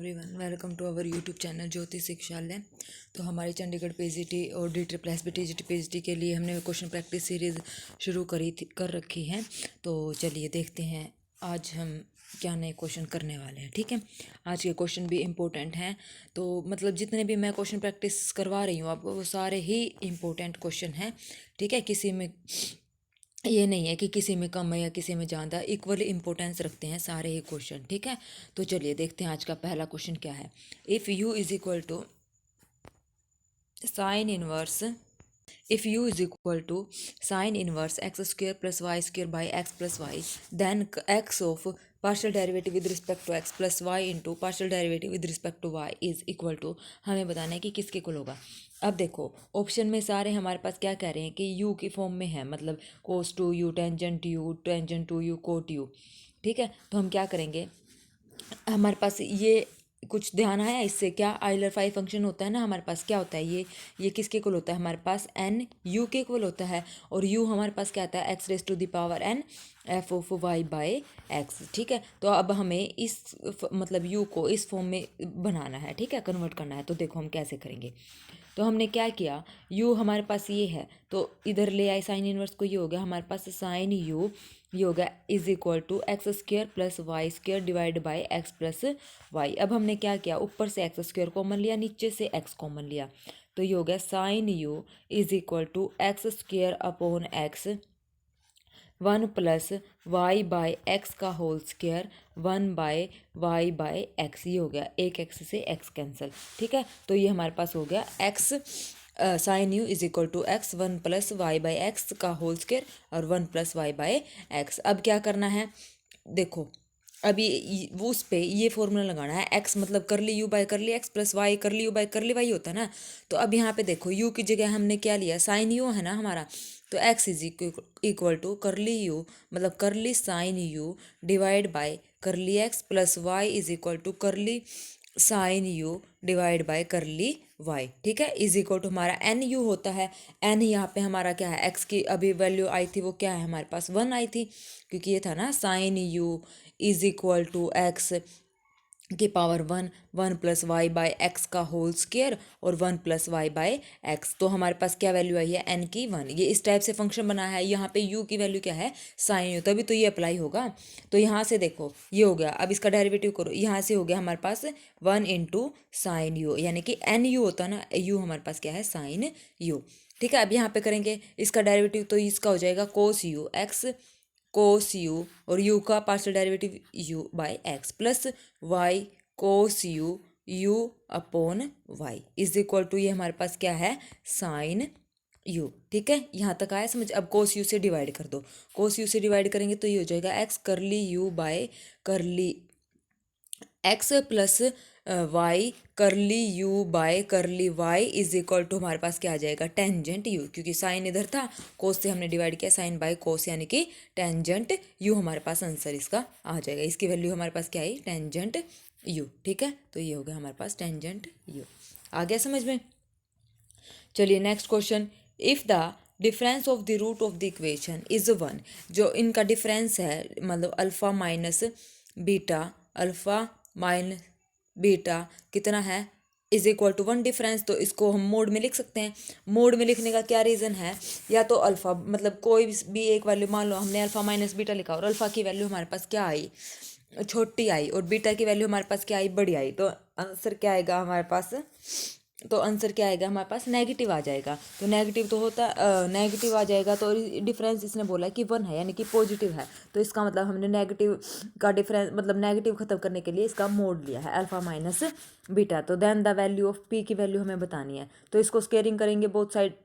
Everyone, welcome to our YouTube channel Jyoti Shikshalaya. तो हमारी Chandigarh PGT और D triple S B TGT PGT के लिए हमने क्वेश्चन प्रैक्टिस सीरीज़ शुरू कर रखी है। तो चलिए देखते हैं आज हम क्या नए क्वेश्चन करने वाले हैं। ठीक है, आज के क्वेश्चन भी इम्पोर्टेंट हैं। तो मतलब जितने भी मैं क्वेश्चन प्रैक्टिस करवा रही हूँ आपको, वो सारे ही इम्पोर्टेंट क्वेश्चन हैं। ठीक है, किसी में ये नहीं है कि किसी में कम है या किसी में ज़्यादा, इक्वली इम्पोर्टेंस रखते हैं सारे ही क्वेश्चन। ठीक है, तो चलिए देखते हैं आज का पहला क्वेश्चन क्या है। If u is equal to sine inverse if u is equal to sine inverse x square plus y square by x plus y, then x of partial derivative with respect to x plus y into partial derivative with respect to y is equal to, हमें बताना है कि किसके equal होगा। अब देखो option में सारे हमारे पास क्या कह रहे हैं कि u की फॉर्म में है, मतलब cos two u tangent two u cot u। ठीक है, तो हम क्या करेंगे, हमारे पास ये कुछ ध्यान आया इससे, क्या आइलर फाई फंक्शन होता है ना, हमारे पास क्या होता है, ये किसके इक्वल होता है, हमारे पास एन यू के इक्वल होता है। और यू हमारे पास क्या आता है, x raise to the power n f of y by x. ठीक है, तो अब हमें इस मतलब यू को इस फॉर्म में बनाना है। ठीक है, कन्वर्ट करना है। तो देखो हम कैसे करेंगे। तो हमने क्या किया, u हमारे पास ये है तो इधर ले आए साइन इनवर्स को, ये हो गया हमारे पास साइन u, ये हो गया is equal to x square plus y square divide by x plus y. अब हमने क्या किया, ऊपर से एक्स स्क्र कॉमन लिया, नीचे से एक्स कॉमन लिया, तो ये हो गया sine u is equal to x square upon X 1 plus Y by x का whole square 1 by Y by X. ये हो गया, एक एक्स से एक्स कैंसिल। ठीक है, तो ये हमारे पास हो गया x sine you is equal to x 1 plus Y by x का होल स्क्वायर और 1 प्लस वाई बाय एक्स। अब क्या करना है, देखो अभी वो उस पे ये फॉर्मूला लगाना है, एक्स मतलब कर ली you bye curly X plus Y कर ली you bye curly Y होता है ना। तो अब यहाँ पे देखो यू की जगह हमने क्या लिया, साइन यू है ना हमारा, तो एक्स इज इक्वल टू कर ली यू मतलब curly sine U divide by curly X plus Y is equal to curly sine U divide by curly Y. ठीक है, इज इक्वल टू हमारा N U होता है। N यहाँ पे हमारा क्या है, एक्स की अभी वैल्यू आई थी वो क्या है हमारे पास 1 आई थी, क्योंकि ये था ना sine you is equal to X की power 1 plus Y by x का होल स्क्वायर और 1 प्लस वाई बाय एक्स। तो हमारे पास क्या वैल्यू आई है, एन की 1। ये इस टाइप से फंक्शन बना है, यहाँ पे यू की वैल्यू क्या है, साइन यू, तभी तो ये अप्लाई होगा। तो यहाँ से देखो ये हो गया, अब इसका डेरिवेटिव करो, यहाँ से हो गया हमारे पास 1 इंटू साइन यू, यानी कि एन यू होता है ना, यू हमारे पास क्या है साइन यू। ठीक है, अब यहाँ पे करेंगे इसका डेरिवेटिव, तो इसका हो जाएगा cos u x cos u और यू का partial derivative u by x plus y cos u u upon y is equal to, ये हमारे पास क्या है साइन यू। ठीक है, यहाँ तक आया समझ। अब कोस यू से डिवाइड कर दो, कोस यू से डिवाइड करेंगे तो ये हो जाएगा X curly U by curly X plus Y curly U by curly Y is equal to हमारे पास क्या आ जाएगा टेंजेंट यू, क्योंकि साइन इधर था, कोस से हमने डिवाइड किया, साइन बाय कोस यानी कि टेंजेंट यू हमारे पास आंसर इसका आ जाएगा। इसकी वैल्यू हमारे पास क्या आई, टेंजेंट यू। ठीक है, तो ये हो गया हमारे पास टेंजेंट यू। आ गया समझ में। चलिए next question, if the difference of the root of the equation is 1, जो इनका डिफरेंस है मतलब alpha minus beta, alpha minus beta कितना है इज इक्वल टू 1 डिफरेंस, तो इसको हम मोड में लिख सकते हैं। मोड में लिखने का क्या रीज़न है, या तो अल्फ़ा मतलब कोई भी एक वैल्यू, मान लो हमने अल्फ़ा माइनस बीटा लिखा और अल्फ़ा की वैल्यू हमारे पास क्या आई छोटी आई और बीटा की वैल्यू हमारे पास क्या आई बड़ी आई, तो आंसर क्या आएगा हमारे पास, तो आंसर क्या आएगा हमारे पास नेगेटिव आ जाएगा। तो नेगेटिव तो होता नेगेटिव आ जाएगा, तो डिफरेंस इसने बोला कि 1 है यानी कि पॉजिटिव है, तो इसका मतलब हमने नेगेटिव का डिफरेंस मतलब नेगेटिव खत्म करने के लिए इसका मोड लिया है अल्फा माइनस बीटा। तो then the value of p की वैल्यू हमें बतानी है, तो इसको स्केयरिंग करेंगे बोथ साइड।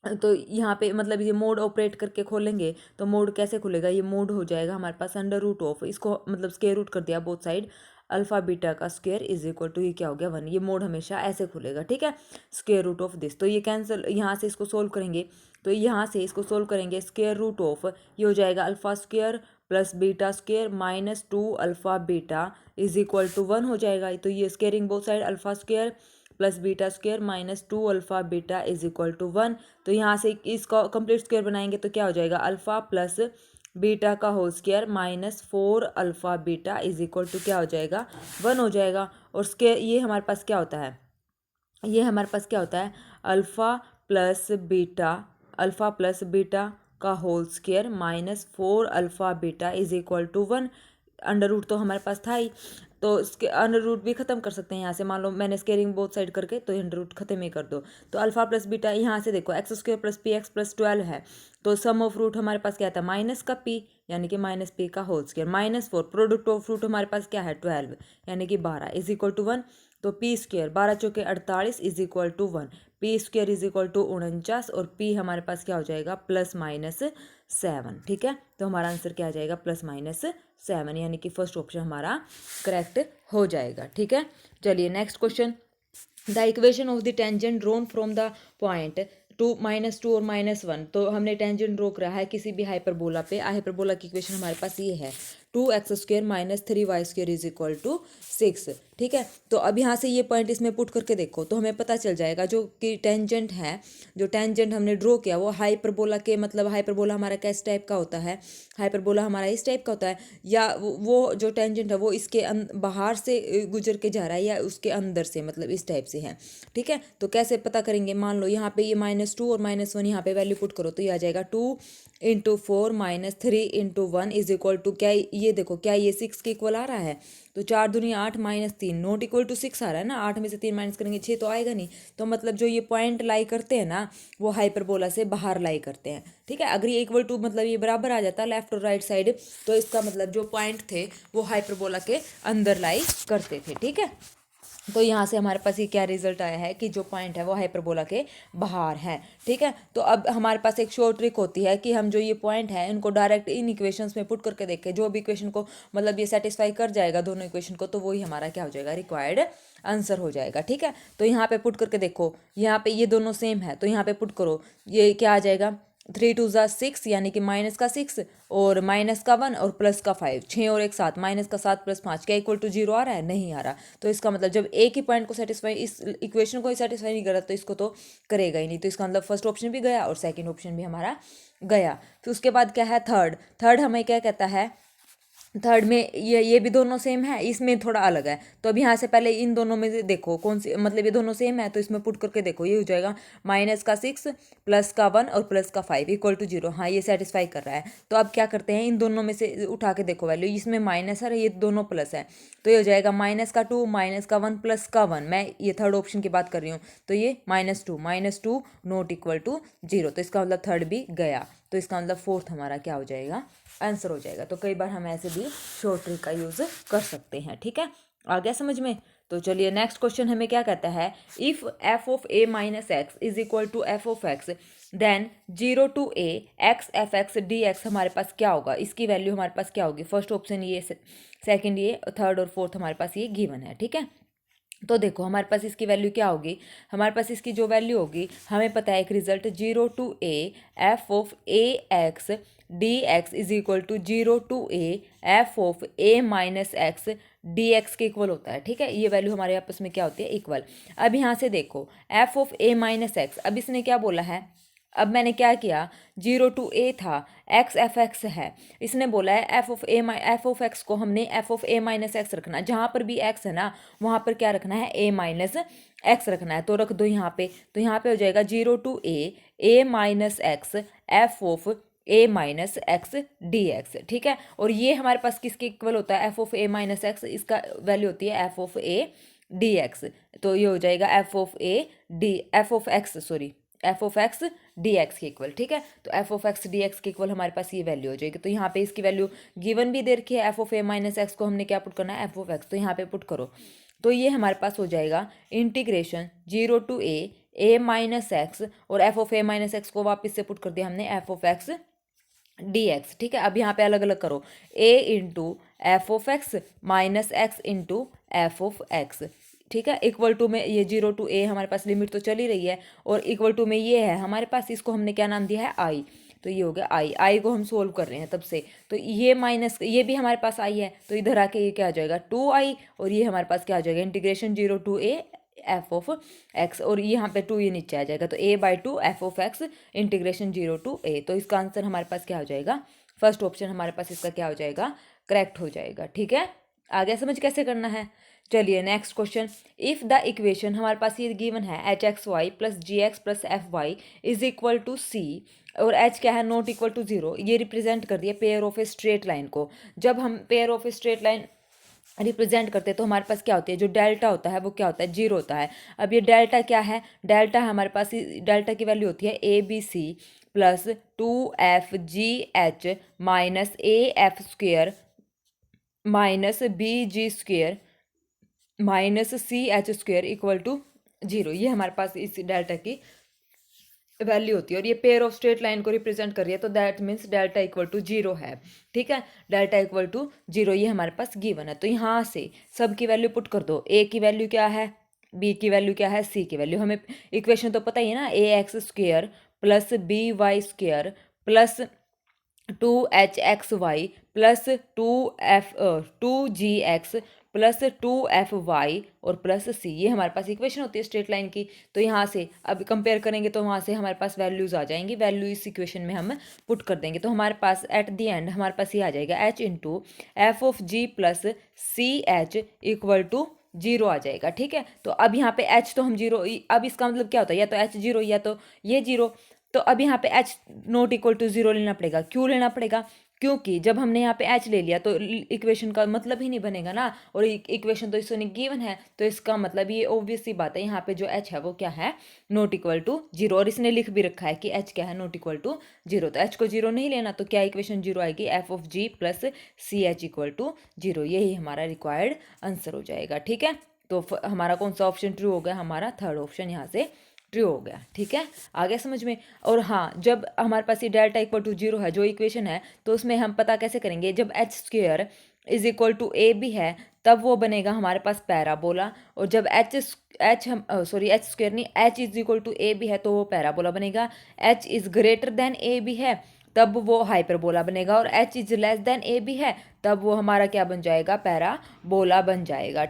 तो यहाँ पे मतलब ये मोड ऑपरेट करके खोलेंगे, तो मोड कैसे खुलेगा, ये मोड हो जाएगा हमारे पास अंडर रूट ऑफ, इसको मतलब स्केयर रूट कर दिया बोथ साइड, अल्फा बीटा का स्क्वायर इज इक्वल टू ये क्या हो गया 1। ये मोड हमेशा ऐसे खुलेगा। ठीक है, स्क्वायर रूट ऑफ दिस, तो ये कैंसिल, यहाँ से इसको सोल्व करेंगे, तो यहाँ से इसको सोल्व करेंगे स्क्वायर रूट ऑफ, ये हो जाएगा alpha square plus beta square minus 2 alpha beta is equal to 1 हो जाएगा। तो ये squaring both side alpha square plus beta square minus 2 alpha beta is equal to 1। तो यहाँ से इसका कंप्लीट स्क्वायर बनाएंगे तो क्या हो जाएगा अल्फा प्लस बीटा का whole square minus 4 alpha beta is equal to क्या हो जाएगा 1 हो जाएगा। और स्केयर ये हमारे पास क्या होता है, ये हमारे पास क्या होता है, अल्फ़ा प्लस बीटा का whole square minus 4 alpha beta is equal to 1। Under root तो हमारे पास था ही, तो इसके अंडर रूट भी खत्म कर सकते हैं यहाँ से। मान लो मैंने स्केयरिंग बोथ साइड करके तो अंडर रूट खत्म ही कर दो। तो अल्फा प्लस बीटा यहाँ से देखो x square plus P x plus 12 है, तो सम ऑफ रूट हमारे पास क्या था, माइनस का पी यानी कि माइनस पी का whole square minus 4 product of root हमारे पास क्या है 12 यानी कि 12 इज इक्वल टू 1। तो पी स्क्वायर 12 चौके 48 is equal to 1, p square is equal to 49 और पी हमारे पास क्या हो जाएगा प्लस माइनस 7। ठीक है, तो हमारा आंसर क्या आ जाएगा प्लस माइनस 7 यानी कि फर्स्ट ऑप्शन हमारा करेक्ट हो जाएगा। ठीक है, चलिए next question. The equation of the tangent drone from the point -2 और -1। तो हमने टेंजेंट ड्रॉ करा है किसी भी हाइपरबोला पे। हाइपरबोला की इक्वेशन हमारे पास ये है 2x² - 3y² is equal to 6। ठीक है, तो अब यहाँ से ये पॉइंट इसमें पुट करके देखो तो हमें पता चल जाएगा जो कि टेंजेंट है, जो टेंजेंट हमने ड्रॉ किया वो हाइपरबोला के, मतलब हाइपरबोला हमारा किस टाइप का होता है, हाइपरबोला हमारा इस टाइप का होता है, या वो जो टेंजेंट है वो इसके बाहर से गुजर के जा रहा है या उसके अंदर से, मतलब इस टाइप से है। ठीक है, तो कैसे पता करेंगे, मान लो यहाँ पे ये -2 और -1 यहाँ पे वैल्यू पुट करो तो ये आ जाएगा 2 × 4 - 3 × 1 इज इक्वल टू, क्या ये देखो क्या ये 6 के इक्वल आ रहा है, तो 4 दूनी 8 - 3 नॉट इक्वल टू 6 आ रहा है ना, 8 में से 3 माइनस करेंगे 6 तो आएगा नहीं। तो मतलब जो ये पॉइंट लाई करते हैं ना वो हाइपरबोला से बाहर लाई करते हैं। ठीक है, अगर ये इक्वल टू मतलब ये बराबर आ जाता लेफ्ट और राइट साइड, तो इसका मतलब जो पॉइंट थे वो हाइपरबोला के अंदर लाई करते थे। ठीक है, तो यहाँ से हमारे पास ये क्या रिजल्ट आया है कि जो पॉइंट है वो हाइपरबोला के बाहर है। ठीक है, तो अब हमारे पास एक शॉर्ट ट्रिक होती है कि हम जो ये पॉइंट है इनको डायरेक्ट इन इक्वेशंस में पुट करके देखें, जो भी इक्वेशन को मतलब ये सेटिस्फाई कर जाएगा दोनों इक्वेशन को, तो वही हमारा क्या हो जाएगा रिक्वायर्ड आंसर हो जाएगा। ठीक है, तो यहाँ पे पुट करके देखो, यहाँ पे ये दोनों सेम है तो यहाँ पे पुट करो, ये क्या आ जाएगा 3 × 2 = 6 यानी कि -6 और -1 और +5, 6 और 1 7, -7 + 5 क्या इक्वल टू 0 आ रहा है, नहीं आ रहा। तो इसका मतलब जब एक ही पॉइंट को सेटिस्फाई, इस इक्वेशन को ही सेटिस्फाई नहीं कर रहा तो इसको तो करेगा ही नहीं। तो इसका मतलब फर्स्ट ऑप्शन भी गया और सेकंड ऑप्शन भी हमारा गया। फिर उसके बाद क्या है थर्ड हमें क्या कहता है, थर्ड में ये भी दोनों सेम है, इसमें थोड़ा अलग है। तो अब यहाँ से पहले इन दोनों में से देखो कौन सी, मतलब ये दोनों सेम है तो इसमें पुट करके देखो, ये हो जाएगा -6 +1 और +5 इक्वल टू 0। हाँ, ये सेटिस्फाई कर रहा है। तो अब क्या करते हैं, इन दोनों में से उठा के देखो वैल्यू, इसमें माइनस है ये दोनों प्लस है, तो ये हो जाएगा -2 -1 +1। मैं ये थर्ड ऑप्शन की बात कर रही हूँ, तो ये -2 नॉट इक्वल टू 0। तो इसका मतलब थर्ड भी गया, तो इसका मतलब फोर्थ हमारा क्या हो जाएगा आंसर हो जाएगा। तो कई बार हम ऐसे भी शॉर्ट ट्रिक का यूज़ कर सकते हैं। ठीक है, आ गया समझ में। तो चलिए नेक्स्ट क्वेश्चन हमें क्या कहता है, if f(a - x) is equal to f(x) then 0 to a x f(x) dx हमारे पास क्या होगा, इसकी वैल्यू हमारे पास क्या होगी। फर्स्ट ऑप्शन ये, सेकंड ये, थर्ड और फोर्थ हमारे पास ये गिवन है। ठीक है, तो देखो हमारे पास इसकी वैल्यू क्या होगी, हमारे पास इसकी जो वैल्यू होगी हमें पता है एक result 0 to a f(a(x) dx is equal to 0 to a f(a - x) dx के इक्वल होता है। ठीक है, ये वैल्यू हमारे आपस में क्या होती है इक्वल। अब यहाँ से देखो f(a - x), अब इसने क्या बोला है, अब मैंने क्या किया 0 to a था, x f(x) है, इसने बोला है f(x) को हमने f(a - x) रखना, जहाँ पर भी x है ना वहाँ पर क्या रखना है a - x रखना है, तो रख दो यहाँ पे। तो यहाँ पे हो जाएगा 0 to a x f(a - x dx। ठीक है, और ये हमारे पास किसके इक्वल होता है f(a - x), इसका वैल्यू होती है f(a dx), तो ये हो जाएगा f(x) dx के इक्वल। ठीक है, तो f(x) dx के इक्वल हमारे पास ये वैल्यू हो जाएगी। तो यहाँ पे इसकी वैल्यू गिवन भी दे रखी है, f(a - x) को हमने क्या पुट करना है f(x), तो यहाँ पे पुट करो तो ये हमारे पास हो जाएगा इंटीग्रेशन 0 to a x और f(a - x) को वापस से पुट कर दिया हमने f(x) dx। ठीक है, अब यहाँ पे अलग अलग करो, a × f(x) - x × f(x). ठीक है, इक्वल टू में ये 0 to a हमारे पास लिमिट तो चली रही है, और इक्वल टू में ये है हमारे पास, इसको हमने क्या नाम दिया है i, तो ये हो गया आई को हम सोल्व कर रहे हैं तब से, तो ये माइनस ये भी हमारे पास आई है, तो इधर आके ये क्या आ जाएगा 2i, और ये हमारे पास क्या आ जाएगा इंटीग्रेशन 0 to a f(x), और यहाँ पे 2 ये नीचे आ जाएगा, तो a/2 f(x) integration 0 to a। तो इसका आंसर हमारे पास क्या हो जाएगा, फर्स्ट ऑप्शन हमारे पास इसका क्या हो जाएगा करेक्ट हो जाएगा। ठीक है, आगे समझ कैसे करना है। चलिए next question, if the equation हमारे पास ये गिवन है H X Y plus G X plus F Y is equal to C और एच क्या है, नॉट इक्वल टू जीरो, ये रिप्रेजेंट कर दिया pair of a straight line को। जब हम pair of a straight line represent करते हैं तो हमारे पास क्या होती है, जो डेल्टा होता है वो क्या होता है, जीरो होता है। अब ये डेल्टा क्या है, डेल्टा हमारे पास डेल्टा की वैल्यू होती है a b c plus 2FGH minus AF² minus BG² minus CH² equal to zero. ये हमारे पास इस डेल्टा की वैल्यू होती है और ये पेयर ऑफ स्ट्रेट लाइन को रिप्रेजेंट कर रही है, तो that means delta equal to zero है। ठीक है, डेल्टा इक्वल टू जीरो ये हमारे पास गिवन है। तो यहाँ से सब की वैल्यू पुट कर दो, ए की वैल्यू क्या है, बी की वैल्यू क्या है, सी की वैल्यू, हमें इक्वेशन तो पता ही है ना, AX² plus BY² plus 2HXY plus 2GX plus 2FY और प्लस C, ये हमारे पास इक्वेशन होती है स्ट्रेट लाइन की। तो यहाँ से अब कंपेयर करेंगे तो वहाँ से हमारे पास वैल्यूज़ आ जाएंगी, वैल्यू इस इक्वेशन में हम पुट कर देंगे तो हमारे पास एट द एंड हमारे पास ये आ जाएगा H into F of ji plus CH equal to zero आ जाएगा। ठीक है, तो अब यहाँ पे H तो हम जीरो, अब इसका मतलब क्या होता है, या तो H जीरो या तो ये जीरो। तो अब यहाँ पे H not equal to zero लेना पड़ेगा। क्यों लेना पड़ेगा, क्योंकि जब हमने यहाँ पे H ले लिया तो इक्वेशन का मतलब ही नहीं बनेगा ना, और इक्वेशन तो इसने गिवन है, तो इसका मतलब ये ऑब्वियस सी बात है, यहाँ पे जो H है वो क्या है, नॉट इक्वल टू जीरो। और इसने लिख भी रखा है कि H क्या है, नॉट इक्वल टू जीरो। तो H को जीरो नहीं लेना, तो क्या इक्वेशन जीरो आएगी, f of ji plus CH equal to zero. यही हमारा रिक्वायर्ड आंसर हो जाएगा। ठीक है, तो हमारा कौन सा ऑप्शन ट्रू हो गया, हमारा थर्ड ऑप्शन यहाँ से ट्रू हो गया। ठीक है, आ गया समझ में। और हाँ, जब हमारे पास ये डेल्टा इक्वल टू जीरो है जो इक्वेशन है, तो उसमें हम पता कैसे करेंगे, जब H² is equal to a b है तब वो बनेगा हमारे पास पैराबोला, और जब H² नहीं, H is equal to a b है तो वो पैराबोला बनेगा। H is greater than a b है तब वो हाइपरबोला बनेगा, और H is less than a b है तब वो हमारा क्या बन जाएगा, पैराबोला बन जाएगा।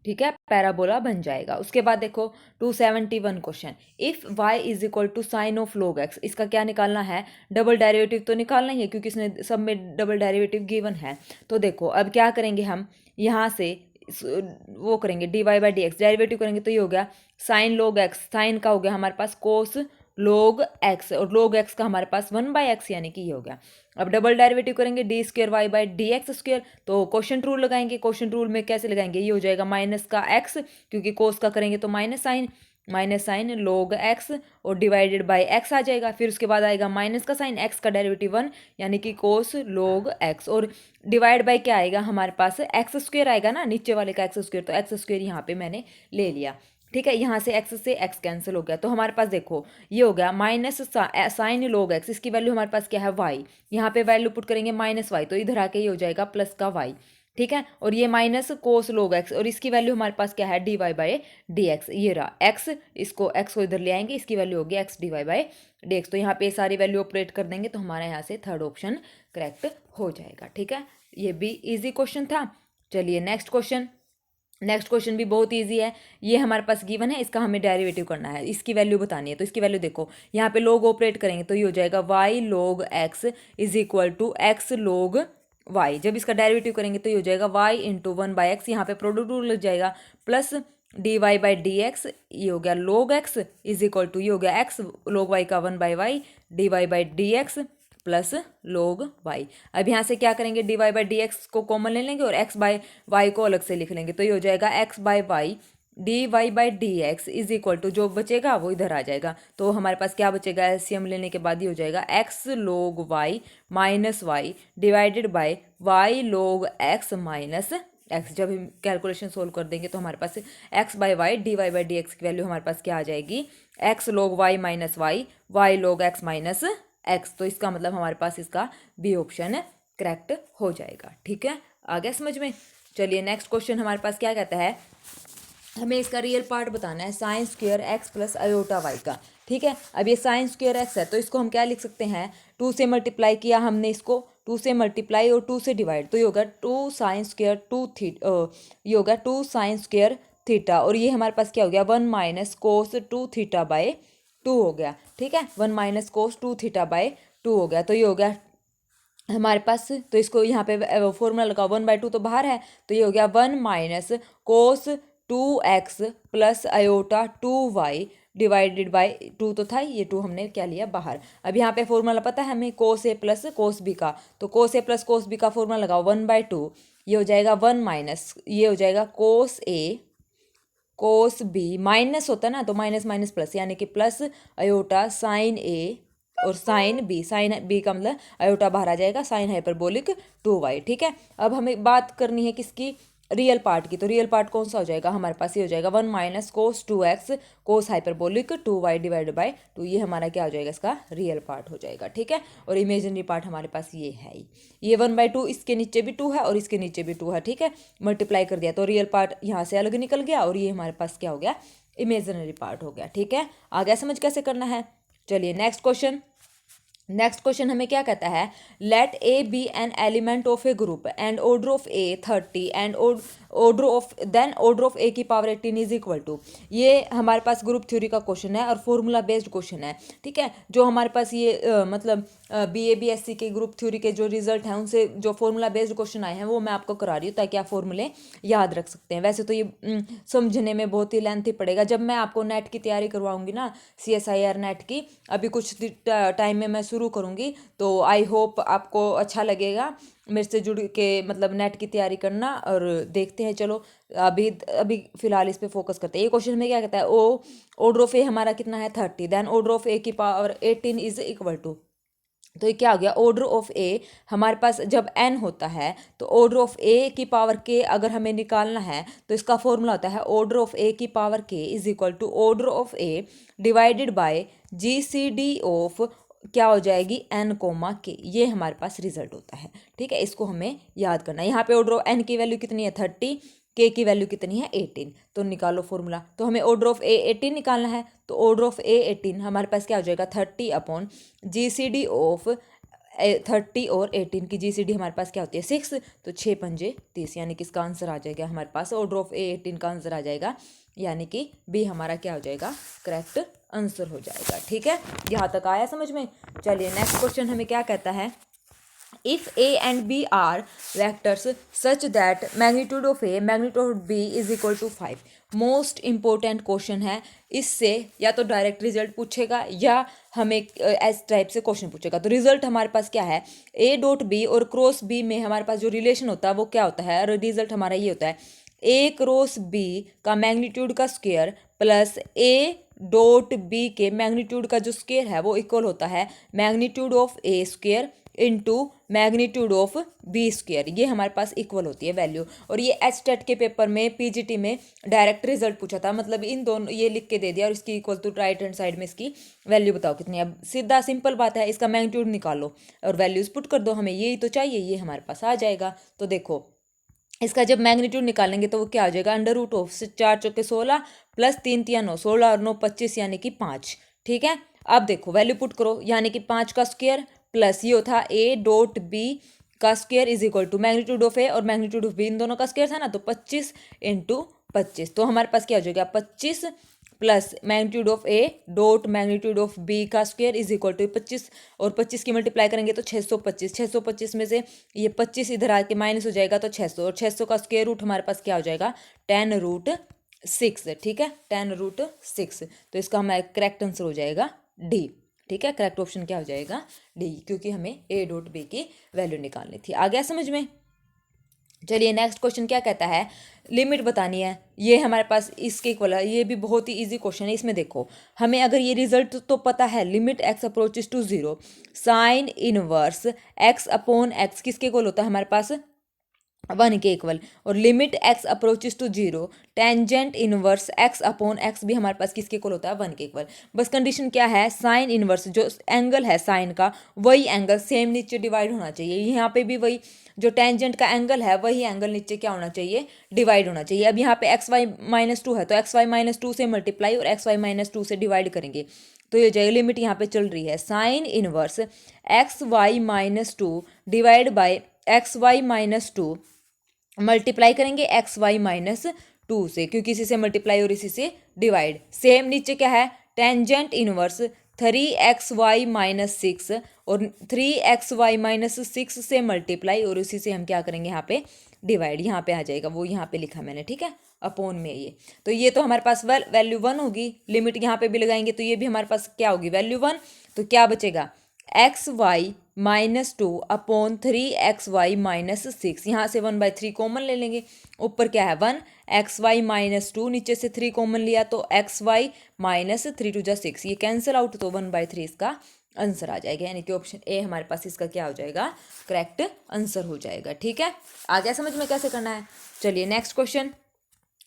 ठीक है, पैराबोला बन जाएगा। उसके बाद देखो 271 question, if y is equal to sine of log x, इसका क्या निकालना है, डबल डेरिवेटिव तो निकालना ही है क्योंकि इसने सब में डबल डेरिवेटिव गिवन है। तो देखो अब क्या करेंगे हम, यहाँ से वो करेंगे dy by D x, derivative करेंगे तो ये हो गया साइन log x, साइन का हो गया हमारे पास कोस log x, और log x का हमारे पास 1/x यानी कि ये हो गया। अब डबल डेरिवेटिव करेंगे d² y बाई dx², तो क्वोशंट रूल लगाएंगे। क्वोशंट रूल में कैसे लगाएंगे, ये हो जाएगा माइनस का x, क्योंकि कोस का करेंगे तो माइनस साइन log x और डिवाइडेड बाय x आ जाएगा। फिर उसके बाद आएगा माइनस का साइन, x का डेरिवेटिव 1 यानी कि कोस log x, और डिवाइड बाय क्या आएगा हमारे पास, x² आएगा ना, नीचे वाले का x², तो x² यहाँ पे मैंने ले लिया। ठीक है, यहाँ से x से x कैंसिल हो गया, तो हमारे पास देखो ये हो गया माइनस साइन log x, इसकी वैल्यू हमारे पास क्या है y, यहाँ पे वैल्यू पुट करेंगे -y, तो इधर आके ये हो जाएगा प्लस का y। ठीक है, और ये माइनस कोस log x, और इसकी वैल्यू हमारे पास क्या है, dy बाई dx, ये रहा x, इसको x को इधर ले आएंगे, इसकी वैल्यू होगी x dy बाई dx। तो यहाँ पे सारी वैल्यू ऑपरेट कर देंगे तो हमारा यहाँ से थर्ड ऑप्शन करेक्ट हो जाएगा। ठीक है, ये भी इजी क्वेश्चन था। चलिए नेक्स्ट क्वेश्चन भी बहुत इजी है। ये हमारे पास गिवन है, इसका हमें डेरिवेटिव करना है, इसकी वैल्यू बतानी है। तो इसकी वैल्यू देखो, यहाँ पे log ऑपरेट करेंगे तो ये हो जाएगा y log x is equal to x log y। जब इसका डेरिवेटिव करेंगे तो ये हो जाएगा y इंटू 1/x, यहाँ पे प्रोडक्ट रूल लग जाएगा, प्लस dy बाई dx, ये हो गया log x is equal to, ये हो गया x log y का 1/y dy by dx plus log y। अब यहाँ से क्या करेंगे, dy बाई dx को कॉमन ले लेंगे और x बाई y को अलग से लिख लेंगे, तो ये हो जाएगा x by y dy by dx is equal to, जो बचेगा वो इधर आ जाएगा। तो हमारे पास क्या बचेगा, एलसीएम लेने के बाद ये हो जाएगा x log y minus y divided by y log x minus x। जब हम कैलकुलेशन सोल्व कर देंगे तो हमारे पास x by y dy by dx की वैल्यू हमारे पास क्या आ जाएगी, x log y minus y y log x minus x। तो इसका मतलब हमारे पास इसका बी ऑप्शन करेक्ट हो जाएगा। ठीक है, आ गया समझ में। चलिए नेक्स्ट क्वेश्चन हमारे पास क्या कहता है, हमें इसका रियल पार्ट बताना है, sine square x plus iota y का। ठीक है, अब ये साइन स्क्वायर एक्स है तो इसको हम क्या लिख सकते हैं, 2 से मल्टीप्लाई किया हमने, इसको 2 से मल्टीप्लाई और 2 से डिवाइड, तो ये होगा 2 साइन स्क्वायर 2 थीटा, ये होगा 2 साइन स्क्वायर थीटा, और ये हमारे पास क्या हो गया, 1 माइनस कोस 2 थीटा बाय 2 हो गया। ठीक है, 1 माइनस कोस 2 थीटा बाय 2 हो गया, तो ये हो गया हमारे पास, तो इसको यहाँ पे फॉर्मूला लगाओ, 1/2 तो बाहर है, तो ये हो गया 1 minus cos 2x plus iota 2y divided by 2 तो था, ये 2 हमने क्या लिया बाहर। अब यहाँ पे फॉर्मूला पता है हमें कोस ए प्लस कोस बी का, तो कोस ए प्लस कोस बी का फॉर्मूला लगाओ 1/2, ये हो जाएगा 1 माइनस, ये हो जाएगा कोस ए कोस बी, माइनस होता है ना तो माइनस माइनस प्लस, यानी कि प्लस अयोटा साइन ए और साइन बी, साइन बी का मतलब अयोटा बाहर आ जाएगा, साइन हाइपरबोलिक 2y। ठीक है, अब हमें बात करनी है किसकी, रियल पार्ट की। तो रियल पार्ट कौन सा हो जाएगा हमारे पास, ये हो जाएगा 1 minus cos 2x cos hyperbolic 2y divided by 2, ये हमारा क्या हो जाएगा, इसका रियल पार्ट हो जाएगा। ठीक है, और इमेजिनरी पार्ट हमारे पास ये है, ये 1/2, इसके नीचे भी 2 है और इसके नीचे भी 2 है। ठीक है, मल्टीप्लाई कर दिया तो रियल पार्ट यहाँ से अलग निकल गया और ये हमारे पास क्या हो गया, इमेजिनरी पार्ट हो गया। ठीक है, आ गया समझ कैसे करना है। चलिए नेक्स्ट क्वेश्चन। नेक्स्ट क्वेश्चन हमें क्या कहता है, let A be an element of a group and order of A 30 and order of then order of ए की पावर 18 इज इक्वल टू। ये हमारे पास ग्रुप थ्योरी का क्वेश्चन है और फॉर्मूला बेस्ड क्वेश्चन है। ठीक है, जो हमारे पास ये मतलब BA BSc के ग्रुप थ्योरी के जो रिजल्ट हैं उनसे जो फॉर्मूला बेस्ड क्वेश्चन आए हैं वो मैं आपको करा रही हूँ ताकि आप फॉर्मूले याद रख सकते हैं। वैसे तो ये समझने में बहुत ही लेंथी पड़ेगा, जब मैं आपको नेट की तैयारी करवाऊंगी ना, CSIR नेट की, अभी कुछ टाइम में मैं शुरू करूंगी, तो आई होप आपको अच्छा लगेगा मेरे से जुड़ के मतलब नेट की तैयारी करना। और देखते हैं, चलो अभी अभी फिलहाल इस पे फोकस करते हैं। ये क्वेश्चन में क्या कहता है, ओ ऑर्डर ऑफ ए हमारा कितना है 30, देन ऑर्डर ऑफ ए की पावर 18 इज इक्वल टू। तो ये क्या हो गया, ऑर्डर ऑफ ए हमारे पास जब n होता है तो ऑर्डर ऑफ ए की पावर k अगर हमें निकालना है तो इसका फॉर्मूला होता है ऑर्डर ऑफ ए की power k is equal to order of a divided by GCD of क्या हो जाएगी n, ये हमारे पास रिजल्ट होता है। ठीक है, इसको हमें याद करना है। यहाँ पे ऑर्डर ऑफ n की वैल्यू कितनी है 30, k की वैल्यू कितनी है 18, तो निकालो फॉर्मूला। तो हमें ऑर्डर ऑफ ए 18 निकालना है, तो ऑर्डर ऑफ ए 18 हमारे पास क्या हो जाएगा 30 अपॉन GCD ऑफ 30 और 18 की GCD हमारे पास क्या होती है 6, तो 6 पंजे 30, यानी कि इसका आंसर आ जाएगा हमारे पास ऑर्डर ऑफ ए 18 का आंसर आ जाएगा, यानी कि बी हमारा क्या हो जाएगा करेक्ट आंसर हो जाएगा। ठीक है, यहाँ तक आया समझ में। चलिए नेक्स्ट क्वेश्चन हमें क्या कहता है, if a and b are vectors such that magnitude of a magnitude of b is equal to 5। Most important question है, इससे या तो डायरेक्ट रिजल्ट पूछेगा या हमें इस टाइप से क्वेश्चन पूछेगा। तो रिजल्ट हमारे पास क्या है, a डॉट बी और क्रॉस बी में हमारे पास जो रिलेशन होता है वो क्या होता है, और रिजल्ट हमारा ये होता है a क्रॉस बी का मैग्नीट्यूड का square plus a dot b के मैग्नीट्यूड का जो स्क्वायर है वो इक्वल होता है magnitude of a square into magnitude of b square, ये हमारे पास इक्वल होती है वैल्यू। और ये HTET के पेपर में PGT में डायरेक्ट रिजल्ट पूछा था, मतलब इन दोनों ये लिख के दे दिया और इसकी equal to right hand side में इसकी वैल्यू बताओ कितनी है। अब सीधा सिंपल बात है, इसका मैग्नीट्यूड निकालो और वैल्यूज पुट कर दो, हमें यही तो चाहिए, ये हमारे पास आ जाएगा। तो देखो इसका जब मैग्नीट्यूड निकालेंगे तो वो क्या हो जाएगा, अंडर रूट ऑफ 4 चौके 16 प्लस 3 तिया 9, 16 और 9 25, यानी कि 5। ठीक है, अब देखो वैल्यू पुट करो, यानी कि 5 का स्क्वायर प्लस ये होता ए डॉट बी का square is equal to magnitude of A और मैग्नीट्यूड ऑफ बी, इन दोनों का स्क्वायर था ना, तो 25 इंटू 25, तो हमारे पास क्या हो जाएगा 25 plus magnitude of a dot magnitude of b का स्क्वायर इज इक्वल टू 25, और 25 की मल्टीप्लाई करेंगे तो 625, 625 में से ये 25 इधर आके माइनस हो जाएगा तो 600, और 600 का स्क्वायर रूट हमारे पास क्या हो जाएगा 10√6। ठीक है, 10√6, तो इसका हमारा करेक्ट आंसर हो जाएगा डी। ठीक है, करेक्ट ऑप्शन क्या हो जाएगा डी, क्योंकि हमें ए डॉट बी की वैल्यू निकालनी थी। आ गया समझ में। चलिए नेक्स्ट क्वेश्चन क्या कहता है, लिमिट बतानी है, ये हमारे पास इसके इक्वल है, ये भी बहुत ही इजी क्वेश्चन है। इसमें देखो हमें अगर ये रिजल्ट तो पता है, limit x approaches to 0 sine inverse x upon x किसके इक्वल होता है हमारे पास 1 के इक्वल, और limit x approaches to 0 tangent inverse x upon x भी हमारे पास किसके इक्वल होता है 1 के इक्वल। बस कंडीशन क्या है, साइन इनवर्स जो एंगल है साइन का वही एंगल सेम नीचे डिवाइड होना चाहिए, यहाँ पे भी वही जो टेंजेंट का एंगल है वही एंगल नीचे क्या होना चाहिए डिवाइड होना चाहिए। अब यहाँ पे xy-2 है तो xy-2 से मल्टीप्लाई और xy-2 से डिवाइड करेंगे तो ये जाएगी, लिमिट यहाँ पे चल रही है sine inverse xy-2 divide by xy-2 multiply करेंगे xy-2 से, क्योंकि इसी से मल्टीप्लाई और इसी से डिवाइड। सेम नीचे क्या है टेंजेंट इनवर्स 3xy-6 और 3xy-6 से मल्टीप्लाई और उसी से हम क्या करेंगे यहाँ पे डिवाइड, यहाँ पे आ जाएगा, वो यहाँ पे लिखा मैंने, ठीक है, अपॉन में ये। तो ये तो हमारे पास वैल्यू 1 होगी, लिमिट यहाँ पे भी लगाएंगे तो ये भी हमारे पास क्या होगी, वैल्यू 1। तो क्या बचेगा, xy-2 अपॉन 3xy-6, यहाँ से 1/3 कॉमन ले लेंगे, ऊपर क्या है 1, xy-2 नीचे से 3 कॉमन लिया तो xy-3 2 6, ये कैंसिल आउट, तो 1/3 इसका आंसर आ जाएगा, यानी कि ऑप्शन ए हमारे पास इसका क्या हो जाएगा, करेक्ट आंसर हो जाएगा। ठीक है, आ गया समझ में कैसे करना है। चलिए next question,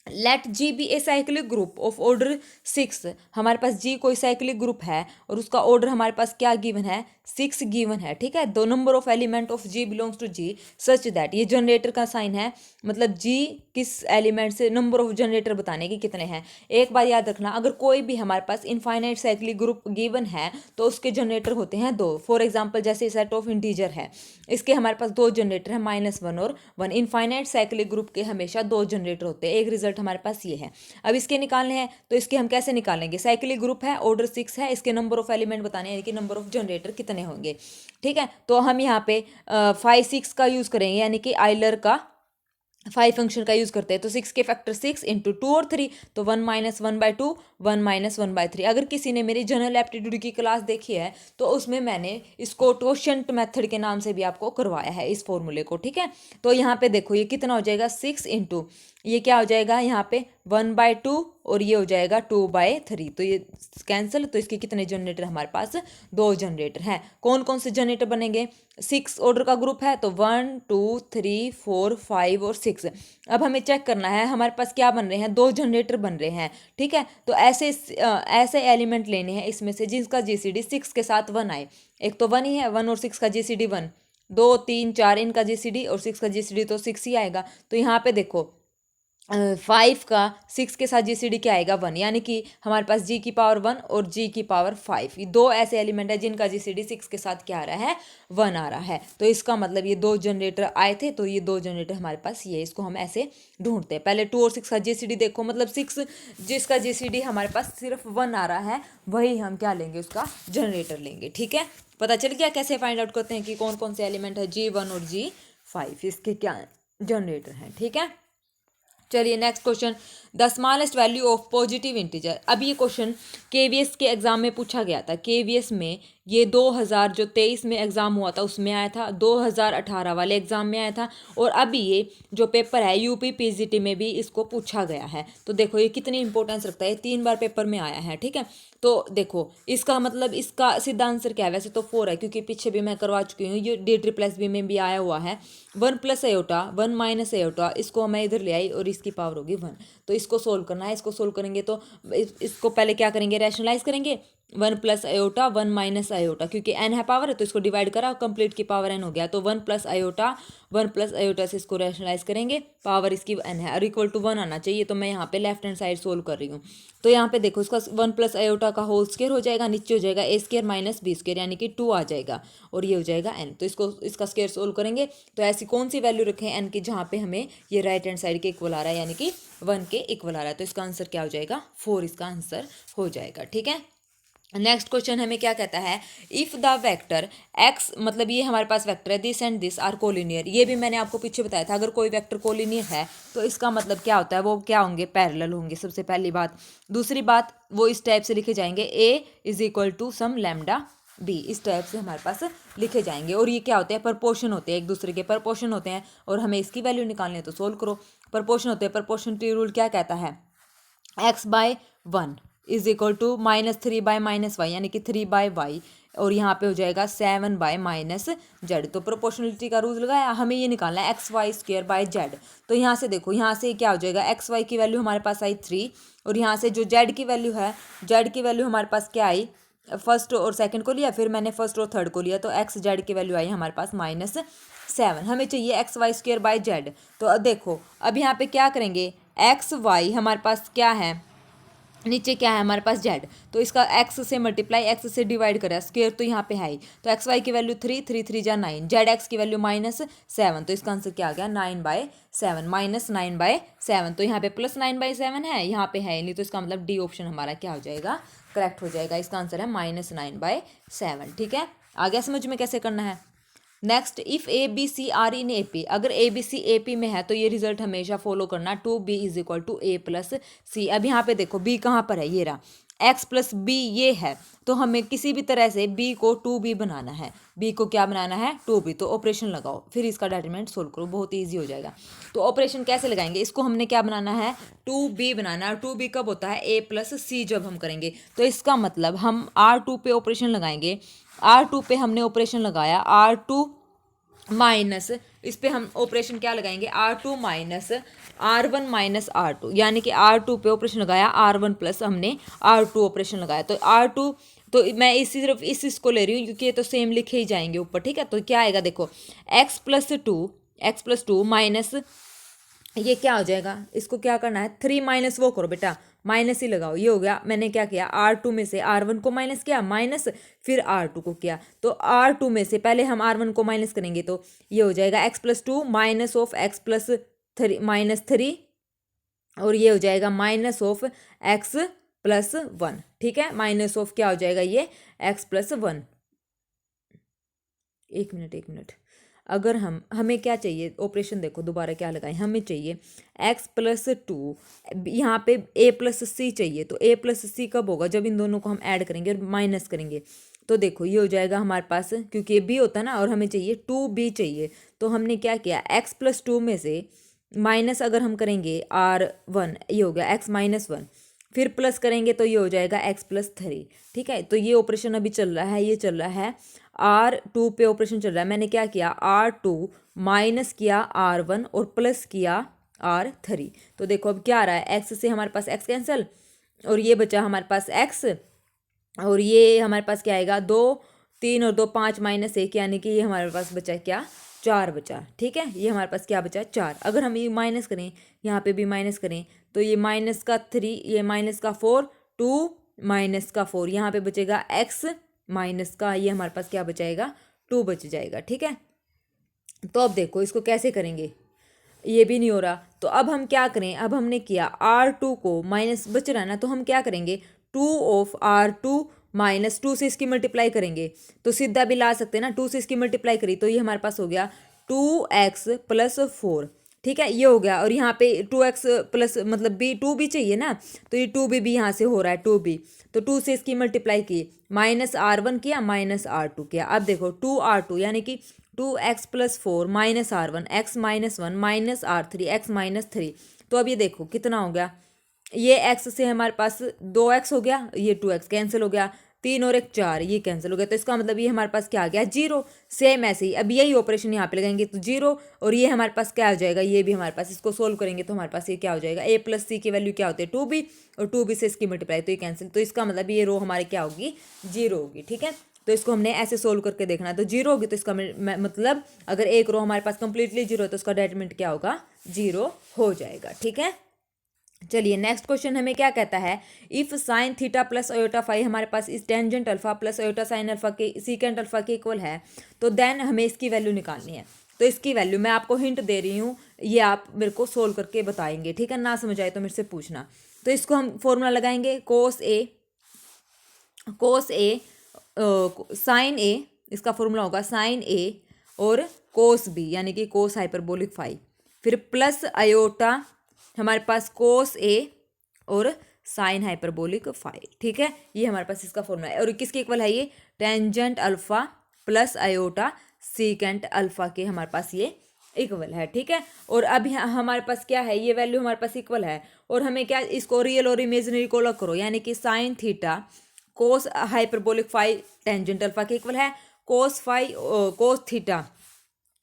let g be a cyclic group of order 6, हमारे पास जी कोई साइक्लिक ग्रुप है और उसका ऑर्डर हमारे पास क्या गिवन है, 6 गिवन है। ठीक है, दो number of element of g belongs to g such that, ये जनरेटर का साइन है, मतलब जी किस एलिमेंट से, नंबर ऑफ जनरेटर बताने के कितने हैं। एक बात याद रखना, अगर कोई भी हमारे पास इनफाइनाइट साइक्लिक ग्रुप गिवन है तो उसके जनरेटर होते हैं 2। फॉर एग्जाम्पल जैसे सेट ऑफ इंटीजर है, इसके हमारे पास 2 जनरेटर है, -1 और 1। इनफाइनाइट साइक्लिक ग्रुप के हमेशा 2 जनरेटर होते हैं। एक रिजल्ट हमारे पास ये है। अब इसके निकालने हैं तो इसके हम कैसे निकालेंगे, साइक्लिक ग्रुप है, ऑर्डर 6 है, इसके नंबर ऑफ एलिमेंट बताने, यानी कि नंबर ऑफ जनरेटर कितने होंगे। ठीक है, तो हम यहाँ पे 5 6 का यूज करेंगे, यानी कि आइलर का 5 फंक्शन का यूज करते हैं। तो 6 के फैक्टर 6 इंटू 2 और 3, तो 1 - 1/2 1 - 1/3। अगर किसी ने मेरी जनरल एप्टीट्यूड की क्लास देखी है तो उसमें मैंने इसको क्वोशंट मेथड के नाम से भी आपको करवाया है, इस फॉर्मूले को। ठीक है, तो यहाँ पे देखो ये कितना हो जाएगा, 6 इंटू ये क्या हो जाएगा यहाँ पे 1/2 और ये हो जाएगा 2/3, तो ये कैंसिल। तो इसके कितने जनरेटर हमारे पास, 2 जनरेटर हैं। कौन कौन से जनरेटर बनेंगे, 6 ऑर्डर का ग्रुप है तो 1 2 3 4 5 और 6। अब हमें चेक करना है हमारे पास क्या बन रहे हैं, 2 जनरेटर बन रहे हैं। ठीक है, तो ऐसे एलिमेंट लेने हैं इसमें से जिसका जीसीडी 6 के साथ 1 आए। एक तो 1 ही है, 1 और 6 का जीसीडी 1, 2 3 4 इनका जीसीडी और 6 का जीसीडी तो 6 ही आएगा। तो यहाँ पे देखो 5 का 6 के साथ जीसीडी क्या आएगा 1, यानी कि हमारे पास जी की पावर 1 और जी की पावर 5, ये 2 ऐसे एलिमेंट है जिनका जीसीडी 6 के साथ क्या आ रहा है, 1 आ रहा है। तो इसका मतलब ये 2 जनरेटर आए थे, तो ये 2 जनरेटर हमारे पास ये, इसको हम ऐसे ढूंढते हैं। पहले 2 और 6 का जीसीडी देखो, मतलब 6 जिसका जीसीडी हमारे पास सिर्फ 1 आ रहा है, वही हम क्या लेंगे, उसका जनरेटर लेंगे। ठीक है, पता चल गया कैसे फाइंड आउट करते हैं कि कौन कौन से एलिमेंट है, G1 और G5 इसके क्या जनरेटर हैं। ठीक है, चलिए next question, the smallest value of positive integer. अब ये क्वेश्चन केवीएस के एग्जाम में पूछा गया था। केवीएस में ये 2023 में एग्ज़ाम हुआ था उसमें आया था, 2018 वाले एग्ज़ाम में आया था, और अभी ये जो पेपर है यूपी पीजीटी में भी इसको पूछा गया है। तो देखो ये कितनी इंपॉर्टेंस रखता है, 3 बार पेपर में आया है। ठीक है, तो देखो इसका मतलब इसका सीधा आंसर क्या है, वैसे तो 4 है क्योंकि पीछे भी मैं करवा चुकी हूँ, ये D+B में भी आया हुआ है। 1 + आयोटा 1 - आयोटा, इसको मैं इधर ले आई और इसकी पावर होगी 1। तो इसको सोल्व करना है, इसको सोल्व करेंगे तो इसको पहले क्या करेंगे, रैशनलाइज करेंगे। 1 + आयोटा 1 - आयोटा, क्योंकि n है पावर है तो इसको डिवाइड करा, कंप्लीट की पावर n हो गया। तो 1 + आयोटा 1 + आयोटा से इसको रैशनलाइज करेंगे, पावर इसकी n है और इक्वल टू 1 आना चाहिए। तो मैं यहाँ पे लेफ्ट हैंड साइड सोल्व कर रही हूँ। तो यहाँ पे देखो इसका 1 + आयोटा का होल स्क्वायर हो जाएगा, नीचे हो जाएगा a² - b² यानी कि 2 आ जाएगा, और ये हो जाएगा n। तो इसको इसका स्क्वायर सोल्व करेंगे तो ऐसी कौन सी वैल्यू रखें n की जहाँ पे हमें ये राइट हैंड साइड के इक्वल आ रहा है, यानी कि 1 के इक्वल आ रहा है। तो इसका आंसर क्या हो जाएगा, 4 इसका आंसर हो जाएगा। ठीक है, नेक्स्ट क्वेश्चन हमें क्या कहता है, इफ द वेक्टर x, मतलब ये हमारे पास वेक्टर है, this and this are collinear. ये भी मैंने आपको पीछे बताया था, अगर कोई वेक्टर कोलिनियर है तो इसका मतलब क्या होता है, वो क्या होंगे, पैरेलल होंगे, सबसे पहली बात। दूसरी बात वो इस टाइप से लिखे जाएंगे, a = सम लैम्डा b, इस टाइप से हमारे पास लिखे जाएंगे। और ये क्या होते हैं, प्रपोर्शन होते हैं, एक दूसरे के प्रपोर्शन होते हैं, और हमें इसकी वैल्यू निकालनी है तो सोल्व करो। प्रपोर्शन होते हैं, प्रपोर्शनलिटी रूल क्या कहता है, x/1 = -3/-y, यानी कि 3/y, और यहाँ पे हो जाएगा 7/-z। तो प्रोपोर्शनलिटी का रूल लगाया, हमें ये निकालना है xy² z। तो यहाँ से देखो, यहाँ से क्या हो जाएगा, xy की वैल्यू हमारे पास आई 3, और यहाँ से जो z की वैल्यू है, z की वैल्यू हमारे पास क्या आई, फर्स्ट और सेकंड को लिया, फिर मैंने फर्स्ट और थर्ड को लिया, तो x z की वैल्यू आई हमारे पास -7। हमें चाहिए xy²/z। तो अब देखो, अब यहाँ पे क्या करेंगे, xy हमारे पास क्या है, नीचे क्या है हमारे पास z, तो इसका x से मल्टीप्लाई, x से डिवाइड करें, स्क्वायर तो यहाँ पे है ही। तो xy की वैल्यू 3 3 3 जा 9, zx की वैल्यू -7, तो इसका आंसर क्या आ गया, 9/7 -9/7। तो यहाँ पे +9/7 है, यहाँ पे है नहीं, तो इसका मतलब डी ऑप्शन हमारा क्या हो जाएगा, करेक्ट हो जाएगा। इसका आंसर है -9/7। ठीक है, आ गया समझ में कैसे करना है। Next, if a b c are in a p, अगर a b C A P में है तो ये रिजल्ट हमेशा फॉलो करना, two B is equal to A plus C. अब यहाँ पे देखो बी कहाँ पर है, ये रहा, एक्स प्लस बी ये है, तो हमें किसी भी तरह से बी को टू बी बनाना है, बी को क्या बनाना है, टू बी। तो ऑपरेशन लगाओ, फिर इसका डिटरमिनेंट सोल्व करो, बहुत ईजी हो जाएगा। तो ऑपरेशन कैसे लगाएंगे, इसको हमने क्या बनाना है, टू बी बनाना है। और टू बी कब होता है, ए प्लस सी जब हम करेंगे। तो इसका मतलब हम आर टू पे ऑपरेशन लगाएंगे, आर टू पे हमने ऑपरेशन लगाया, आर टू माइनस, इस पे हम ऑपरेशन क्या लगाएंगे, r two minus r one minus r two, यानी कि आर टू पे ऑपरेशन लगाया, आर वन प्लस हमने आर टू ऑपरेशन लगाया। तो आर टू, तो मैं इसी सिर्फ इस इसको ले रही हूँ क्योंकि ये तो सेम लिखे ही जाएंगे ऊपर, ठीक है। तो क्या आएगा देखो, एक्स प्लस टू माइनस, ये क्या हो जाएगा, इसको क्या करना है, थ्री माइनस वो करो बेटा, माइनस ही लगाओ। ये हो गया, मैंने क्या किया, आर टू में से आर वन को माइनस किया, माइनस, फिर आर टू को किया। तो आर टू में से पहले हम आर वन को माइनस करेंगे, तो ये हो जाएगा x plus two minus of x plus three minus three, और ये हो जाएगा minus of x plus one, ठीक है। माइनस ऑफ क्या हो जाएगा, ये एक्स प्लस वन। एक मिनट, अगर हमें क्या चाहिए ऑपरेशन, देखो दोबारा क्या लगाएं, हमें चाहिए x प्लस टू, यहाँ पे a प्लस सी चाहिए। तो a प्लस सी कब होगा, जब इन दोनों को हम ऐड करेंगे और माइनस करेंगे। तो देखो ये हो जाएगा हमारे पास, क्योंकि ये b होता है ना, और हमें चाहिए टू बी चाहिए। तो हमने क्या किया, x प्लस टू में से माइनस अगर हम करेंगे आर वन, ये हो गया x माइनस वन, फिर प्लस करेंगे तो ये हो जाएगा x प्लस थ्री, ठीक है। तो ये ऑपरेशन अभी चल रहा है, ये चल रहा है आर टू पे ऑपरेशन चल रहा है। मैंने क्या किया, आर टू माइनस किया आर वन और प्लस किया आर थ्री। तो देखो अब क्या आ रहा है, एक्स से हमारे पास एक्स कैंसिल, और ये बचा हमारे पास एक्स, और ये हमारे पास क्या आएगा, दो तीन और दो पाँच माइनस एक, यानी कि ये हमारे पास बचा क्या, चार बचा, ठीक है। ये हमारे पास क्या बचा, चार। अगर हम ये माइनस करें, यहाँ पे भी माइनस करें, तो ये माइनस का थ्री, ये माइनस का फोर, टू माइनस का फोर, यहाँ पे बचेगा एक्स माइनस का, ये हमारे पास क्या बचाएगा, टू बच जाएगा, ठीक है। तो अब देखो इसको कैसे करेंगे, ये भी नहीं हो रहा। तो अब हम क्या करें, अब हमने किया आर टू को माइनस बच रहा है ना, तो हम क्या करेंगे, two of r two minus two से इसकी मल्टीप्लाई करेंगे। तो सीधा भी ला सकते हैं ना, टू से इसकी मल्टीप्लाई करी तो ये हमारे पास हो गया टू एक्स प्लस फोर, ठीक है, ये हो गया। और यहाँ पे टू एक्स प्लस मतलब बी टू बी चाहिए ना, तो ये टू बी यहाँ से हो रहा है, टू बी। तो टू से इसकी मल्टीप्लाई की, माइनस आर वन किया, माइनस आर टू किया। अब देखो टू आर टू, यानी कि two x plus four minus r one, x minus one minus r three, x minus three. तो अब ये देखो कितना हो गया, ये एक्स से हमारे पास दो एक्स हो गया, ये टू एक्स कैंसिल हो गया, तीन और एक चार, ये कैंसिल हो गया। तो इसका मतलब ये हमारे पास क्या आ गया, जीरो। सेम ऐसे ही अब यही ऑपरेशन यहाँ पे लगाएंगे तो जीरो, और ये हमारे पास क्या हो जाएगा, ये भी हमारे पास, इसको सोल्व करेंगे तो हमारे पास ये क्या हो जाएगा, ए प्लस सी की वैल्यू क्या होती है, टू बी, और टू बी से इसकी मल्टीप्लाई तो ये कैंसिल। तो इसका मतलब ये रो हमारे क्या होगी, जीरो होगी, ठीक है। तो इसको हमने ऐसे सोल्व करके देखना है, तो जीरो होगी। तो इसका मतलब अगर एक रो हमारे पास कंप्लीटली जीरो है तो उसका डिटरमिनेंट क्या होगा, जीरो हो जाएगा, ठीक है। चलिए नेक्स्ट क्वेश्चन हमें क्या कहता है, if sine theta plus iota phi हमारे पास इस tangent alpha plus iota sine alpha के सीकेंट अल्फा के इक्वल है, तो देन हमें इसकी वैल्यू निकालनी है। तो इसकी वैल्यू मैं आपको हिंट दे रही हूँ, ये आप मेरे को सोल्व करके बताएंगे, ठीक है। ना समझ आए तो मेरे से पूछना। तो इसको हम फॉर्मूला लगाएंगे, कोस ए साइन ए, इसका फॉर्मूला होगा साइन ए और कोस बी, यानी कि कोस हाइपरबोलिक फाई, फिर प्लस अयोटा हमारे पास कोस ए और साइन हाइपरबोलिक फाई, ठीक है। ये हमारे पास इसका फॉर्मूला है। और किसके इक्वल है ये, tangent alpha plus aorta secant alpha के हमारे पास ये इक्वल है, ठीक है। और अब हमारे पास क्या है, ये वैल्यू हमारे पास इक्वल है, और हमें क्या, इसको रियल और इमेजिनरी को अलग करो, यानी कि sine theta cos hyperbolic phi tangent alpha के इक्वल है, कोस थीटा,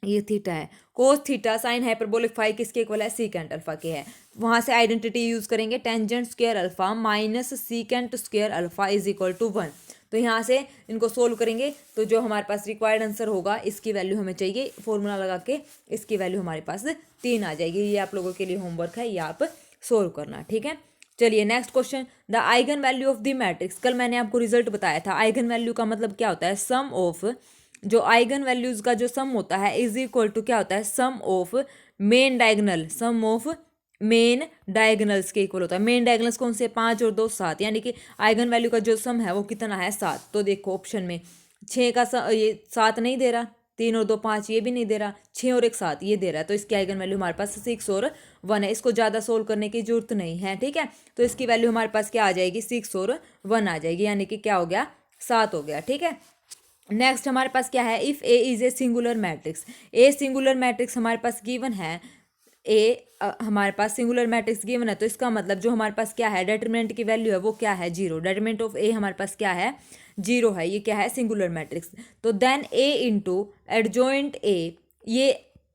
ये थीटा है, cos theta sine hyperbolic phi किसके इक्वल है, सीकेंट अल्फा के है। वहाँ से आइडेंटिटी यूज करेंगे, tangent square alpha minus secant square alpha is equal to one. तो यहाँ से इनको सोल्व करेंगे तो जो हमारे पास रिक्वायर्ड आंसर होगा, इसकी वैल्यू हमें चाहिए, फॉर्मूला लगा के इसकी वैल्यू हमारे पास 3 आ जाएगी। ये आप लोगों के लिए होमवर्क है, ये आप सोल्व करना, ठीक है। चलिए next question, the eigen value of the matrix. कल मैंने आपको रिजल्ट बताया था, आइगन वैल्यू का मतलब क्या होता है, सम ऑफ, जो आइगन वैल्यूज का जो सम होता है इज इक्वल टू क्या होता है, sum of main diagonal, sum of main diagonals के इक्वल होता है। मेन डायगोनल्स कौन से, 5 और 2 7, यानी कि आइगन वैल्यू का जो सम है वो कितना है, 7। तो देखो ऑप्शन में 6 का ये 7 नहीं दे रहा, 3 और 2 5 ये भी नहीं दे रहा, 6 और 1 7 ये दे रहा है। तो इसकी आइगन वैल्यू हमारे पास 6 और 1 है। इसको ज़्यादा सोल्व करने की जरूरत नहीं है, ठीक है। तो इसकी वैल्यू हमारे पास क्या आ जाएगी, 6 और 1 आ जाएगी, यानी कि क्या हो गया, 7 हो गया, ठीक है। नेक्स्ट हमारे पास क्या है, if A is a singular matrix. A singular matrix हमारे पास गिवन है, ए हमारे पास सिंगुलर मैट्रिक्स गिवन है, तो इसका मतलब जो हमारे पास क्या है, डिटरमिनेंट की वैल्यू है वो क्या है, 0। डिटरमिनेंट ऑफ ए हमारे पास क्या है, 0 है। ये क्या है, सिंगुलर मैट्रिक्स। तो then a into adjoint a, ये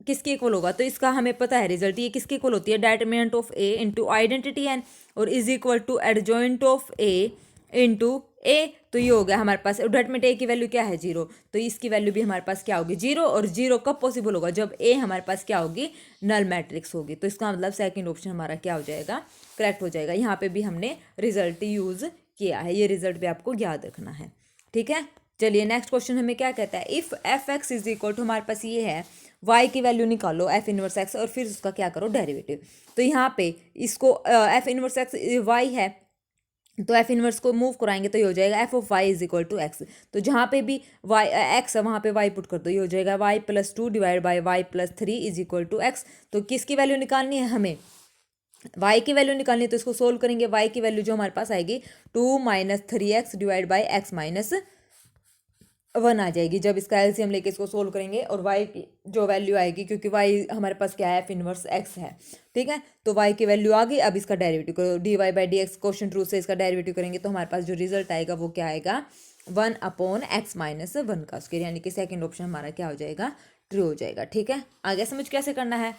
किसके इक्वल होगा, तो इसका हमें पता है रिजल्ट, ये किसके इक्वल होती है, determinant of A into identity N, और is equal to adjoint of A into A. तो ये हो गया हमारे पास, डिटरमिनेंट ए की वैल्यू क्या है, 0। तो इसकी वैल्यू भी हमारे पास क्या होगी, 0। और 0 कब पॉसिबल होगा, जब ए हमारे पास क्या होगी, नल मैट्रिक्स होगी। तो इसका मतलब सेकंड ऑप्शन हमारा क्या हो जाएगा, करेक्ट हो जाएगा। यहाँ पे भी हमने रिजल्ट यूज़ किया है, ये रिजल्ट भी आपको याद रखना है, ठीक है। चलिए नेक्स्ट क्वेश्चन हमें क्या कहता है, if F X is equal to, हमारे पास ये है y की वैल्यू निकालो एफ इनवर्स एक्स, और फिर उसका क्या करो, डेरिवेटिव। तो यहाँ पे इसको एफ इनवर्स एक्स y है, तो एफ इनवर्स को मूव कराएंगे तो ये हो जाएगा F of Y is equal to X. तो जहाँ पे भी वाई एक्स है वहाँ पे वाई पुट कर दो, ये हो जाएगा Y plus 2 divide by Y plus 3 is equal to X. तो किसकी वैल्यू निकालनी है, हमें y की वैल्यू निकालनी है। तो इसको सोल्व करेंगे, y की वैल्यू जो हमारे पास आएगी 2 minus 3x divide by x minus 1 आ जाएगी, जब इसका एलसीएम लेके इसको सोल्व करेंगे। और y की जो वैल्यू आएगी, क्योंकि y हमारे पास क्या है, एफ इनवर्स x है, ठीक है। तो y की वैल्यू आ गई, अब इसका डेरिवेटिव करो, D Y by D X question true से इसका डेरिवेटिव करेंगे तो हमारे पास जो रिजल्ट आएगा वो क्या आएगा, 1 अपॉन एक्स माइनस 1 का स्क्वायर, यानी कि सेकेंड ऑप्शन हमारा क्या हो जाएगा, ट्रू हो जाएगा, ठीक है। आगे समझ कैसे करना है।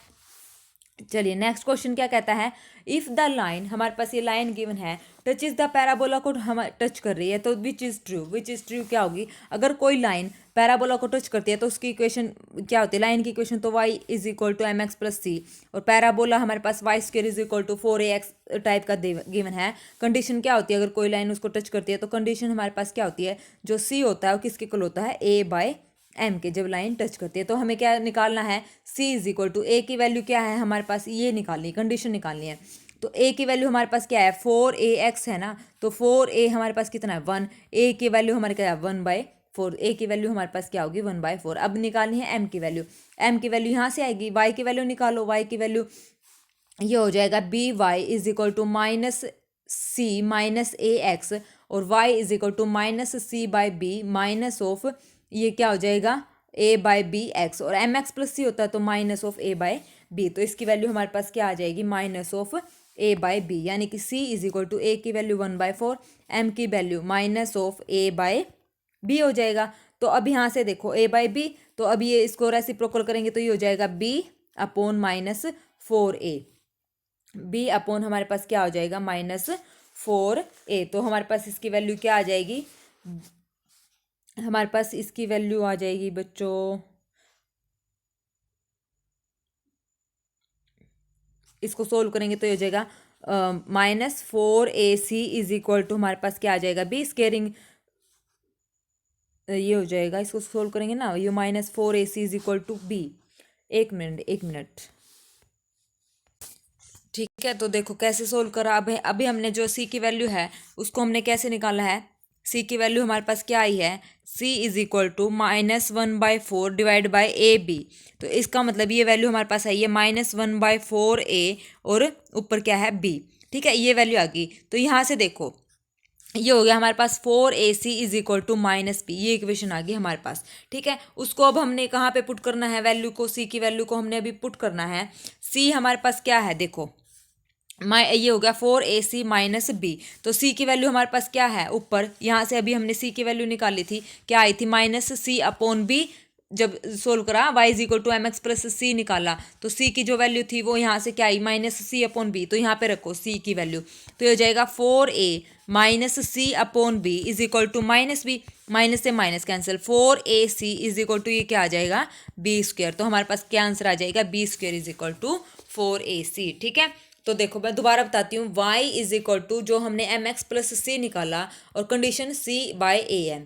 चलिए नेक्स्ट क्वेश्चन क्या कहता है, इफ़ द लाइन, हमारे पास ये लाइन गिवन है, टच इज द पैराबोला को हम टच कर रही है, तो which is true, which is true क्या होगी, अगर कोई लाइन पैराबोला को टच करती है तो उसकी इक्वेशन क्या होती है, लाइन की इक्वेशन तो y is equal to M X plus C, और पैराबोला हमारे पास Y square is equal to 4ax type का गिवन है। कंडीशन क्या होती है, अगर कोई लाइन उसको टच करती है तो कंडीशन हमारे पास क्या होती है, जो सी होता है वो किसके इक्वल होता है, a बाय एम के, जब लाइन टच करती है। तो हमें क्या निकालना है, C is equal to A की वैल्यू क्या है हमारे पास, ये निकालनी है, कंडीशन निकालनी है। तो ए की वैल्यू हमारे पास क्या है, 4ax है ना, तो 4a हमारे पास कितना है, 1। ए की वैल्यू हमारे क्या है, 1/4। ए की वैल्यू हमारे पास क्या होगी, 1/4। अब निकालनी है एम की वैल्यू, एम की वैल्यू यहाँ से आएगी, वाई की वैल्यू निकालो, वाई की वैल्यू ये हो जाएगा B Y is equal to minus C minus A X, और Y is equal to minus C by B minus of, ये क्या हो जाएगा, ए बाई बी एक्स, और एम एक्स प्लस सी होता है तो minus of A by B. तो इसकी वैल्यू हमारे पास क्या आ जाएगी, minus of A by B, यानी कि C is equal to A की वैल्यू 1/4, एम की value minus of A by B हो जाएगा। तो अब यहाँ से देखो ए बाई बी, तो अब ये इसको रेसिप्रोकल करेंगे तो ये हो जाएगा B upon minus 4a, B upon हमारे पास क्या हो जाएगा, -4a। तो हमारे पास इसकी वैल्यू क्या आ जाएगी, हमारे पास इसकी वैल्यू आ जाएगी बच्चों, इसको सोल्व करेंगे तो ये हो जाएगा -4ac इज इक्वल टू, हमारे पास क्या आ जाएगा, बी स्केयरिंग, ये हो जाएगा, इसको सोल्व करेंगे ना, ये -4ac is equal to B. एक मिनट, ठीक है। तो देखो कैसे सोल्व करा, अभी हमने जो सी की वैल्यू है उसको हमने कैसे निकाला है, सी की वैल्यू हमारे पास क्या आई है, C is equal to -1/4 divide by A B. तो इसका मतलब ये वैल्यू हमारे पास आई है -1/4a, और ऊपर क्या है बी, ठीक है, ये वैल्यू आ गई। तो यहाँ से देखो ये हो गया हमारे पास 4ac is equal to -b, ये इक्वेशन आ गई हमारे पास, ठीक है। उसको अब हमने कहाँ पे पुट करना है, वैल्यू को, सी की वैल्यू को हमने अभी पुट करना है। सी हमारे पास क्या है, देखो ये हो गया 4ac माइनस बी। तो सी की वैल्यू हमारे पास क्या है, ऊपर यहाँ से अभी हमने सी की वैल्यू निकाली थी, क्या आई थी, -c अपॉन बी। जब सोल्व करा y is equal to M X plus C निकाला, तो c की जो वैल्यू थी वो यहाँ से क्या आई, -c अपॉन बी। तो यहाँ पे रखो c की वैल्यू, तो ये हो जाएगा 4a minus C upon B is equal to -b, minus से minus cancel, 4ac is equal to ये क्या आ जाएगा, b स्क्वायर। तो हमारे पास क्या आंसर आ जाएगा, b square is equal to 4ac, ठीक है। तो देखो मैं दोबारा बताती हूँ, y इज इक्वल टू जो हमने एम एक्स प्लस सी निकाला, और condition c by A M,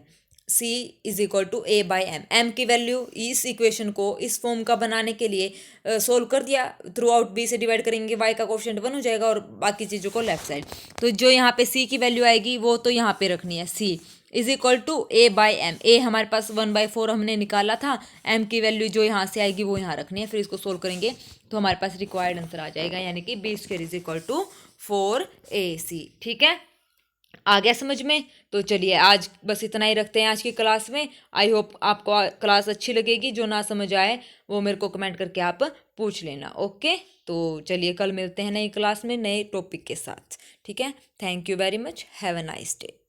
c is equal to a by M, M की वैल्यू इस इक्वेशन को इस फॉर्म का बनाने के लिए सोल्व कर दिया, थ्रू आउट b से डिवाइड करेंगे, y का कोफिशिएंट 1 हो जाएगा, और बाकी चीज़ों को लेफ्ट साइड। तो जो यहाँ पे c की वैल्यू आएगी वो तो यहाँ पे रखनी है c, is equal to A by M. A हमारे पास 1/4 हमने निकाला था, एम की वैल्यू जो यहाँ से आएगी वो यहाँ रखनी है, फिर इसको सोल्व करेंगे तो हमारे पास रिक्वायर्ड आंसर आ जाएगा, यानी कि B² is equal to 4AC। ठीक है, आ गया समझ में? तो चलिए आज बस इतना ही रखते हैं आज की क्लास में। आई होप आपको क्लास अच्छी लगेगी। जो ना समझ आए वो मेरे को कमेंट करके आप पूछ लेना। ओके, तो चलिए कल मिलते हैं नई क्लास में नए टॉपिक के साथ। ठीक है, thank you very much, have a nice day.